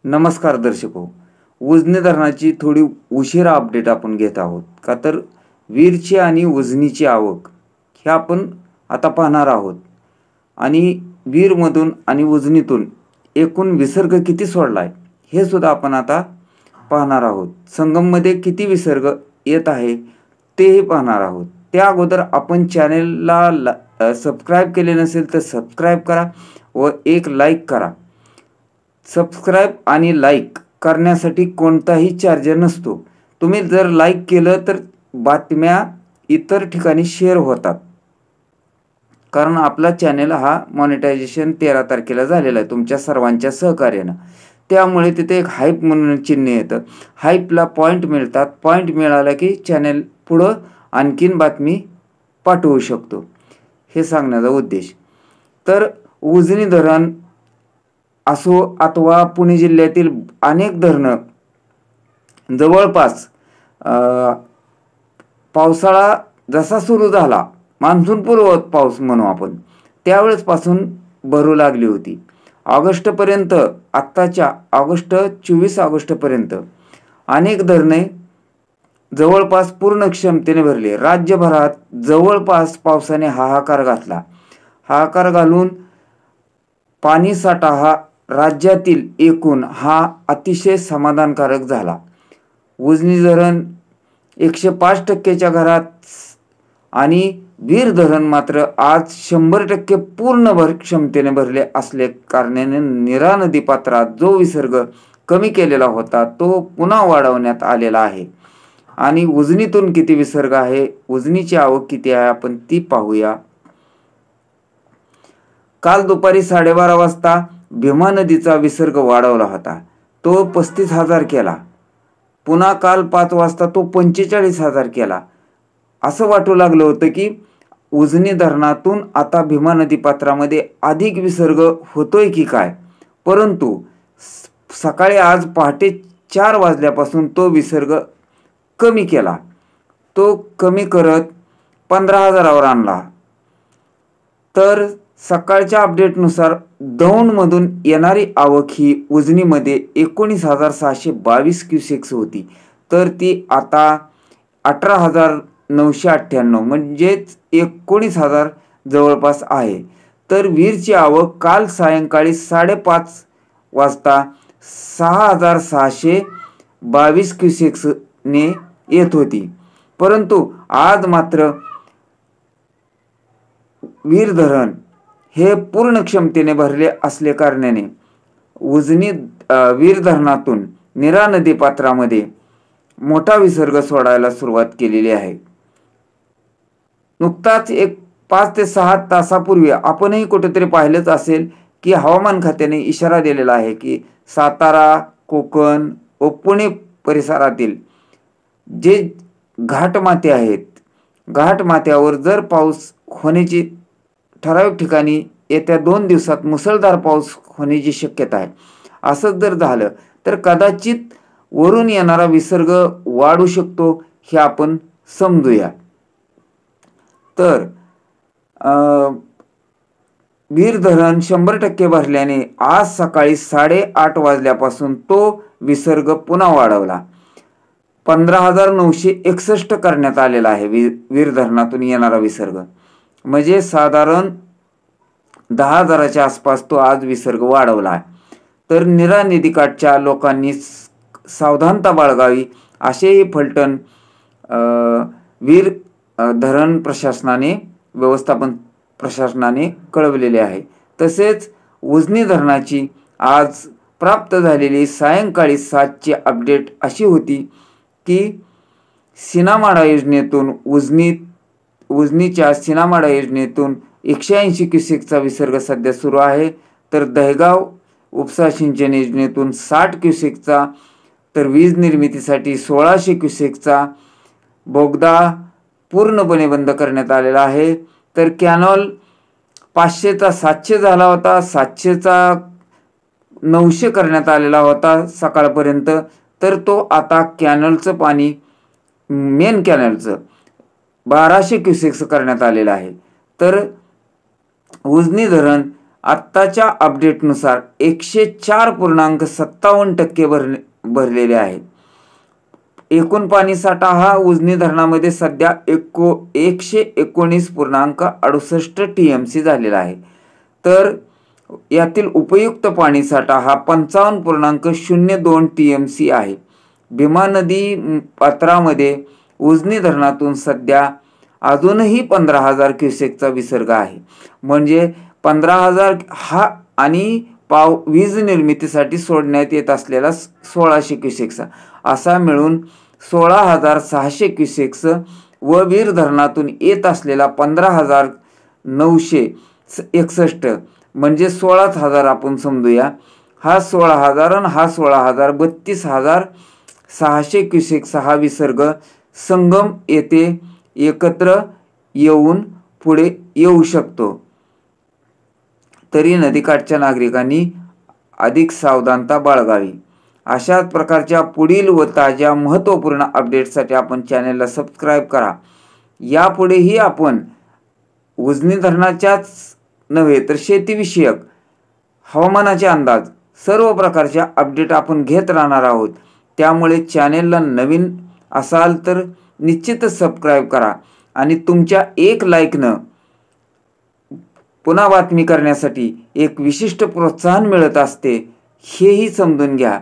नमस्कार दर्शको. उजनी धरणाची थोडी उशिरा अपडेट आपण घेत आहोत का तर वीरची आणि उजनीची आवक हे आपण आता पाहणार आहोत आणि वीरमधून आणि उजनीतून एकूण विसर्ग किती सोडलाय हे सुद्धा आपण आता पाहणार आहोत. संगममध्ये किती विसर्ग येत आहे तेही पाहणार आहोत. त्या अगोदर आपण चॅनेलला सबस्क्राईब केले नसेल तर सबस्क्राईब करा व एक लाईक करा. सबस्क्राईब आणि लाईक करण्यासाठी कोणताही चार्ज नसतो. तुम्ही जर लाईक केलं तर बातम्या इतर ठिकाणी शेअर होतात, कारण आपला चॅनल हा मॉनिटायझेशन 13 तारखेला झालेला आहे तुमच्या सर्वांच्या सहकार्यानं. त्यामुळे तिथे एक हाईप म्हणून चिन्ह येतं. हाईपला पॉईंट मिळतात. पॉईंट मिळाला की चॅनल पुढं आणखीन बातमी पाठवू शकतो, हे सांगण्याचा उद्देश. तर उजनी धरण असो अथवा पुणे जिल्ह्यातील अनेक धरणं जवळपास पावसाळा जसा सुरू झाला, मान्सूनपूर्व पाऊस म्हणू आपण, त्यावेळेसपासून भरू लागली होती. ऑगस्टपर्यंत, आत्ताच्या 24 ऑगस्टपर्यंत अनेक धरणे जवळपास पूर्ण क्षमतेने भरली. राज्यभरात जवळपास पावसाने हाहाकार घातला. हाहाकार घालून पाणीसाठा हा राज्यातील एकूण हा अतिशय समाधानकारक झाला. उजनी धरण 105% घरात आणि वीर धरण मात्र आज 100% पूर्ण क्षमतेने भरले असले कारणाने नीरा नदी पात्रात जो विसर्ग कमी केलेला होता तो पुन्हा वाढवण्यात आलेला आहे. आणि उजनीतून किती विसर्ग आहे, उजनीची आवक किती आहे आपण ती पाहूया. काल दुपारी 12:30 वाजता भीमा नदीचा विसर्ग वाढवला होता, तो 35,000 केला. पुन्हा काल 5 वाजता तो 45,000 केला. असं वाटू लागलं होतं की उजनी धरणातून आता भीमा नदी पात्रामध्ये अधिक विसर्ग होतोय की काय, परंतु सकाळी आज पहाटे 4 वाजल्यापासून तो विसर्ग कमी केला. तो कमी करत 15,000वर आणला. तर सकाळच्या अपडेटनुसार दौंडमधून येणारी आवक ही उजनीमध्ये 19,622 क्युसेक्स होती, तर ती आता 18,998 म्हणजेच 19,000 जवळपास आहे. तर वीरची आवक काल सायंकाळी 5:30 वाजता 6,622 क्युसेक्सने येत होती, परंतु आज मात्र वीर धरण हे पूर्ण क्षमतेने भरले असले कारणाने उजनी वीर धरणातून नीरा नदी पात्रामध्ये मोठा विसर्ग सोडायला सुरुवात केलेली आहे. नुकताच एक 5 ते 6 तासापूर्वी आपणही कुठेतरी पाहिलंच असेल की हवामान खात्याने इशारा दिलेला आहे की सातारा, कोकण व पुणे परिसरातील जे घाटमाथे आहेत, घाटमाथ्यावर जर पाऊस होण्याची ठराविक ठिकाणी येत्या 2 दिवसात मुसळधार पाऊस होण्याची शक्यता आहे. असं जर झालं तर कदाचित वरून येणारा विसर्ग वाढू शकतो, हे आपण समजूया. तर वीर धरण 100% भरल्याने आज सकाळी 8:30 वाजल्यापासून तो विसर्ग पुन्हा वाढवला. 15,961 करण्यात आलेला आहे वीर धरणातून येणारा विसर्ग, म्हणजे साधारण 10,000च्या आसपास तो आज विसर्ग वाढवला आहे. तर नीरा नदीकाठच्या लोकांनी सावधानता बाळगावी असेही फलटण वीर धरण प्रशासनाने, व्यवस्थापन प्रशासनाने कळवलेले आहे. तसेच उजनी धरणाची आज प्राप्त झालेली सायंकाळी 7ची अपडेट अशी होती की सिनामाडा योजनेतून उजनीच्या सिनामाडा योजनेतून 180 क्युसेकचा विसर्ग सध्या सुरू आहे. तर दहेगाव उपसा सिंचन योजनेतून 60 क्युसेकचा, तर वीज निर्मितीसाठी 1600 क्युसेकचा बोगदा पूर्णपणे बंद करण्यात आलेला आहे. तर कॅनॉल 500चा 700 झाला होता, 700चा 900 करण्यात आलेला होता सकाळपर्यंत. तर तो आता कॅनलचं पाणी, मेन कॅनलचं 1200 क्युसेक्स करण्यात आलेलं आहे. तर उजनी धरण आत्ताच्या अपडेटनुसार 104.57% भरलेले आहे. एकूण पाणीसाठा हा उजनी धरणामध्ये सध्या 119.68 TMC झालेला आहे. तर यातील उपयुक्त पाणीसाठा हा 55.02 TMC आहे. भीमा नदी पात्रामध्ये उजनी धरणातून सध्या अजूनही 15,000 क्युसेकचा विसर्ग आहे. म्हणजे 15,000 हा आणि वीज निर्मितीसाठी सोडण्यात येत असलेला 1600 क्युसेक्स असा मिळून 16,600 क्युसेक्स व वीर धरणातून येत असलेला 15,961 म्हणजे 16,000 आपण समजूया. हा 16,000 आणि हा 16,000 32,600 क्युसेक्स हा विसर्ग संगम येथे एकत्र येऊन पुढे येऊ शकतो. तरी नदीकाठच्या नागरिकांनी अधिक सावधानता बाळगावी. अशाच प्रकारच्या पुढील व ताज्या महत्त्वपूर्ण अपडेटसाठी आपण चॅनलला सबस्क्राईब करा. यापुढेही आपण उजनी धरणाच्याच नव्हे तर शेतीविषयक, हवामानाचे अंदाज, सर्व प्रकारच्या अपडेट आपण घेत राहणार आहोत. त्यामुळे चॅनलला नवीन असाल तर निश्चितच सबस्क्राईब करा आणि तुमच्या एक लाईकनं पुन्हा बातमी करण्यासाठी एक विशिष्ट प्रोत्साहन मिळत असते, हेही समजून घ्या.